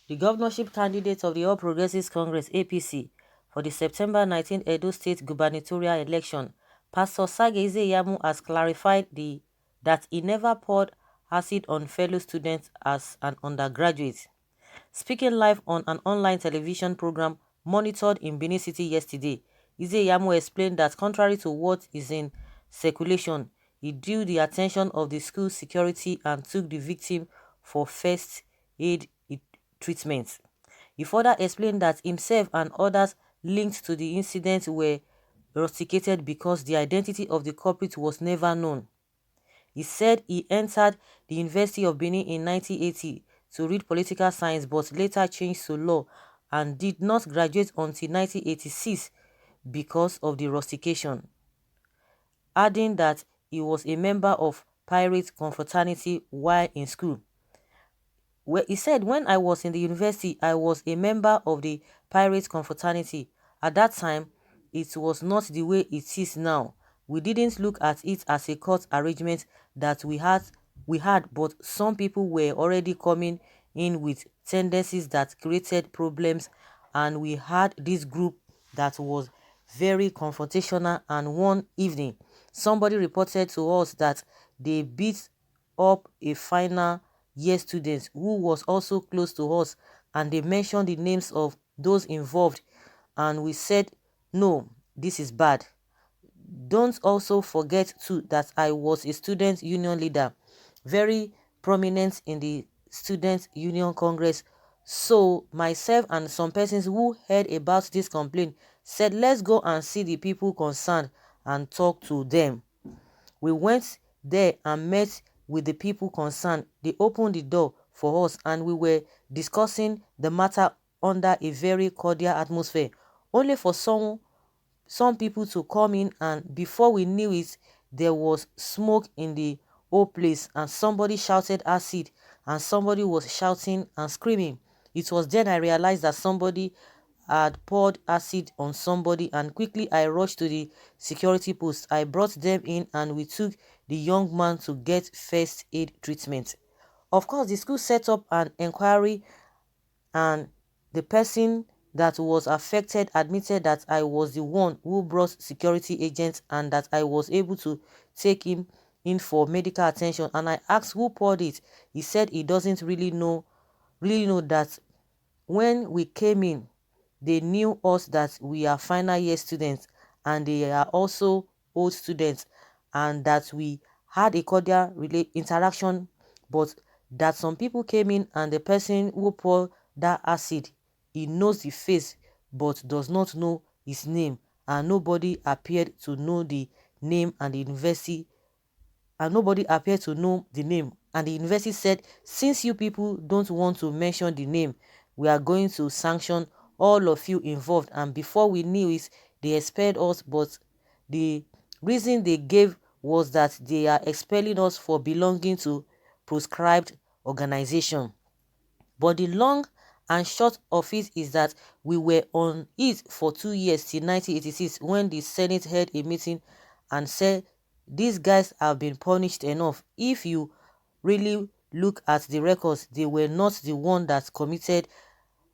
the governorship candidate of the All Progressives Congress (APC) for the September 19 Edo State gubernatorial election, Pastor Sage Iyamu has clarified that he never poured acid on fellow students as an undergraduate. Speaking live on an online television program monitored in Benin City yesterday, Iyamu explained that contrary to what is in circulation, he drew the attention of the school security and took the victim for first aid treatment. He further explained that himself and others linked to the incident were rusticated because the identity of the culprit was never known. He said he entered the University of Benin in 1980 to read political science but later changed to law and did not graduate until 1986 because of the rustication, adding that he was a member of pirate confraternity while in school. Well, he said, when I was in the university, I was a member of the pirate confraternity. At that time, it was not the way it is now. We didn't look at it as a court arrangement that we had, but some people were already coming in with tendencies that created problems, and we had this group that was very confrontational. And one evening, somebody reported to us that they beat up a final year student who was also close to us, and they mentioned the names of those involved, and we said, no, this is bad. Don't also forget too that I was a student union leader, very prominent in the student union congress. So myself and some persons who heard about this complaint said, let's go and see the people concerned and talk to them. We went there and met with the people concerned. They opened the door for us and we were discussing the matter under a very cordial atmosphere, only for some people to come in, and before we knew it, there was smoke in the whole place, and somebody shouted acid, and somebody was shouting and screaming. It was then I realized that somebody had poured acid on somebody, and quickly I rushed to the security post. I brought them in and we took the young man to get first aid treatment. Of course, the school set up an inquiry, and the person that was affected admitted that I was the one who brought security agents and that I was able to take him in for medical attention. And I asked who poured it. He said he doesn't really know that when we came in, they knew us that we are final year students and they are also old students, and that we had a cordial interaction, but that some people came in and the person who poured that acid, he knows the face but does not know his name, and nobody appeared to know the name and the university and nobody appeared to know the name. And the university said, since you people don't want to mention the name, we are going to sanction all of you involved. And before we knew it, they expelled us, but the reason they gave was that they are expelling us for belonging to proscribed organization. But the long and short of it is that we were on it for 2 years till 1986, when the Senate held a meeting and said, these guys have been punished enough. If you really look at the records, they were not the one that committed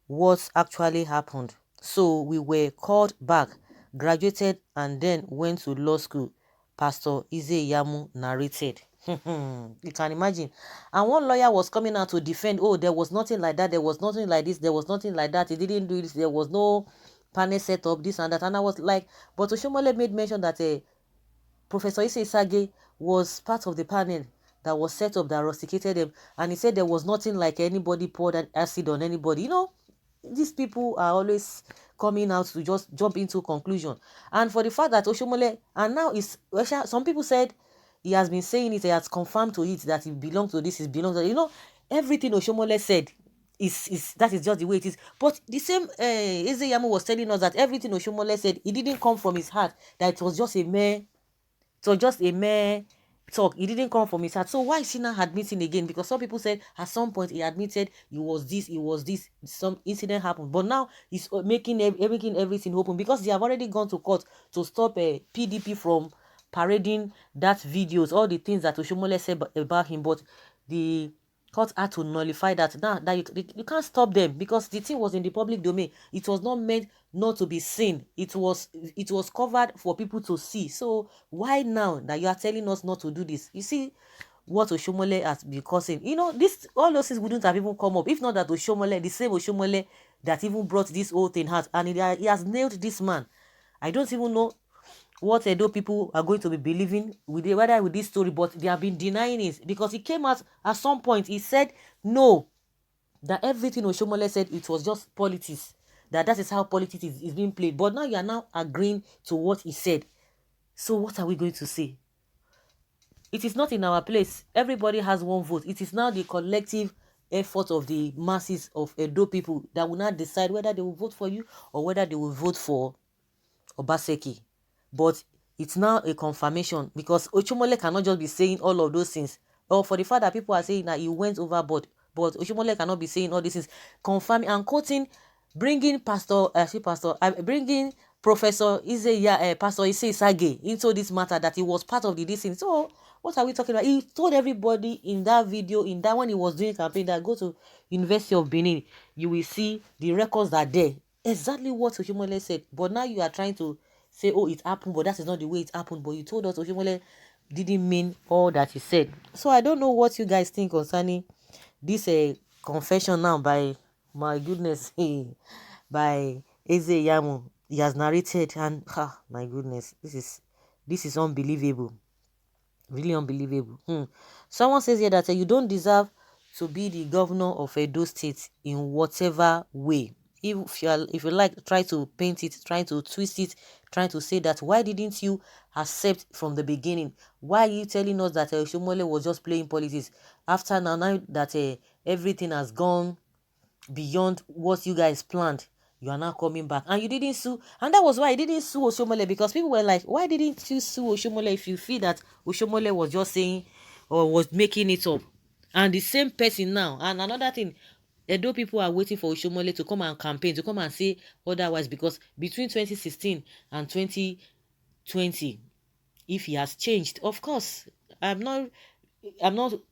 what actually happened. So we were called back, graduated, and then went to law school, Pastor Iyamu narrated. You can imagine. And one lawyer was coming out to defend, oh, there was nothing like that, there was nothing like this, there was nothing like that, he didn't do this, there was no panel set up, this and that. And I was like, but Oshomole made mention that Professor Issei Sage was part of the panel that was set up that rusticated them, and he said there was nothing like anybody poured an acid on anybody. These people are always coming out to just jump into conclusion. And for the fact that Oshomole, and now is some people said he has been saying it, he has confirmed to it that he belongs to this, he belongs to everything Oshomole said is that is just the way it is. But the same Iyamu was telling us that everything Oshomole said, it didn't come from his heart, that it was just a mere talk. It didn't come from his heart. So why is he now admitting again? Because some people said at some point he admitted he was this, some incident happened, but now he's making everything open, because they have already gone to court to stop a PDP from parading that videos, all the things that Oshomole said about him. But the court had to nullify that. Now that you can't stop them because the thing was in the public domain. It was not meant not to be seen. It was covered for people to see. So why now that you are telling us not to do this? You see what Oshomole has been causing. This all those things wouldn't have even come up if not that Oshomole, the same Oshomole that even brought this whole thing out, and he has nailed this man. I don't even know what Edo people are going to be believing whether with this story, but they have been denying it because he came out at some point. He said no, that everything Oshomole said it was just politics. That is how politics is being played. But now you are now agreeing to what he said. So what are we going to say? It is not in our place. Everybody has one vote. It is now the collective effort of the masses of Edo people that will now decide whether they will vote for you or whether they will vote for Obaseki. But it's now a confirmation because Ochumole cannot just be saying all of those things. Or for the fact that people are saying that he went overboard, but Ochumole cannot be saying all these things, confirming and quoting, bringing bringing Professor Pastor Ise Sage into this matter that he was part of the this thing. So what are we talking about? He told everybody in that video, in that when he was doing campaign, that go to University of Benin, you will see the records are there. Exactly what Oshimole said. But now you are trying to say, oh, it happened, but that is not the way it happened. But you told us Oshimole didn't mean all that he said. So I don't know what you guys think concerning this confession now by, my goodness, by Eze Iyamu. He has narrated and, my goodness, this is unbelievable. Really unbelievable. Someone says here that you don't deserve to be the governor of Edo State in whatever way. If you like, try to paint it, try to twist it, trying to say that why didn't you accept from the beginning? Why are you telling us that Shomole was just playing politics after now that everything has gone beyond what you guys planned? You are now coming back and you didn't sue, and that was why I didn't sue Oshomole, because people were like, why didn't you sue Oshomole if you feel that Oshomole was just saying or was making it up? And the same person now, and another thing, Edo people are waiting for Oshomole to come and campaign, to come and say otherwise, because between 2016 and 2020, if he has changed, of course, I'm not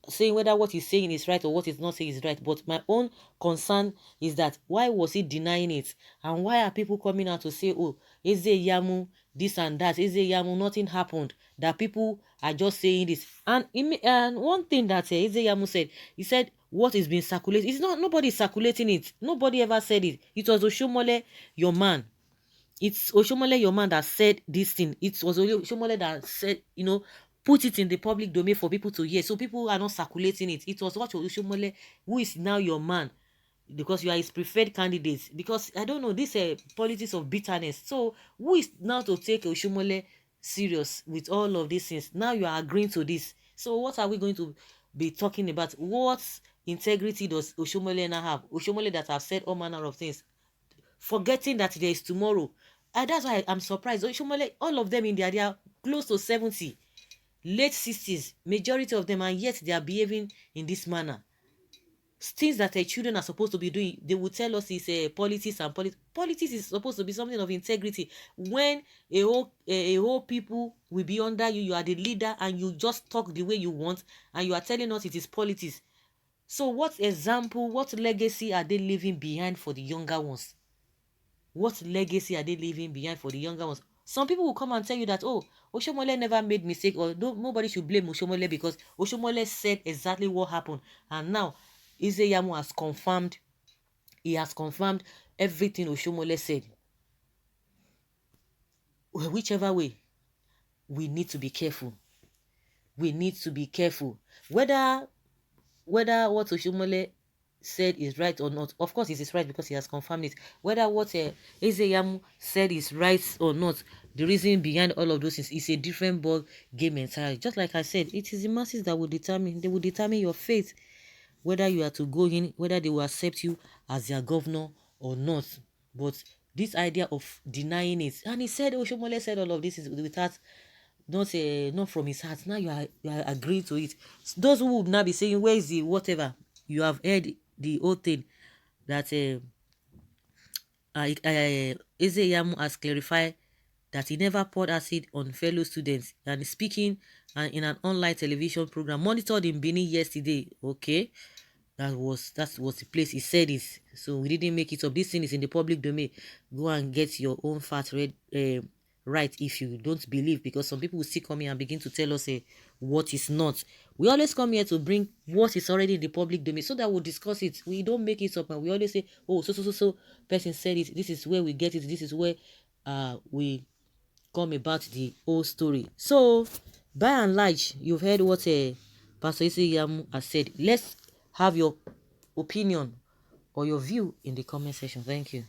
saying whether what he's saying is right or what he's not saying is right, but my own concern is that why was he denying it? And why are people coming out to say, oh, Eze Yamu, this and that, Eze Yamu, nothing happened, that people are just saying this. And one thing that Eze Yamu said, he said, what is being circulated, it's not, nobody circulating it. Nobody ever said it. It was Oshomole, your man. It's Oshomole, your man, that said this thing. It was Oshomole that said, put it in the public domain for people to hear. So people are not circulating it. It was what Oshomole, who is now your man, because you are his preferred candidate. Because I don't know, this politics of bitterness. So who is now to take Oshomole serious with all of these things? Now you are agreeing to this. So what are we going to be talking about? What integrity does Oshomole now have? Oshomole that have said all manner of things, forgetting that there is tomorrow. And that's why I'm surprised. Oshomole, all of them they are close to 70, late 60s, majority of them, and yet they are behaving in this manner. Things that their children are supposed to be doing, they will tell us it's politics, and politics is supposed to be something of integrity. When a whole people will be under you, you are the leader, and you just talk the way you want, and you are telling us it is politics. So what example, what legacy are they leaving behind for the younger ones? What legacy are they leaving behind for the younger ones? Some people will come and tell you that, oh, Oshomole never made mistake, or nobody should blame Oshomole because Oshomole said exactly what happened. And now, Iyamu has confirmed, he has confirmed everything Oshomole said. Whichever way, we need to be careful. We need to be careful. Whether what Oshomole said is right or not, of course it is right because he has confirmed it. Whether what Iyamu said is right or not, the reason behind all of those things is a different ball game entirely. Just like I said, it is the masses that will determine. They will determine your fate, whether you are to go in, whether they will accept you as their governor or not. But this idea of denying it, and he said, Oshomole said all of this is without, not from his heart. Now you are agreeing to it. Those who would now be saying, where is the whatever, you have heard the whole thing that Eze Iyamu has clarified that he never poured acid on fellow students, and speaking in an online television program monitored in Benin yesterday. Okay, That was the place he said it. So we didn't make it up. This thing is in the public domain. Go and get your own fact right if you don't believe, because some people will still come here and begin to tell us what is not. We always come here to bring what is already in the public domain so that we'll discuss it. We don't make it up, and we always say, oh, so person said it. This is where we get it. This is where we come about the whole story. So, by and large, you've heard what Pastor Iyamu has said. Let's have your opinion or your view in the comment section. Thank you.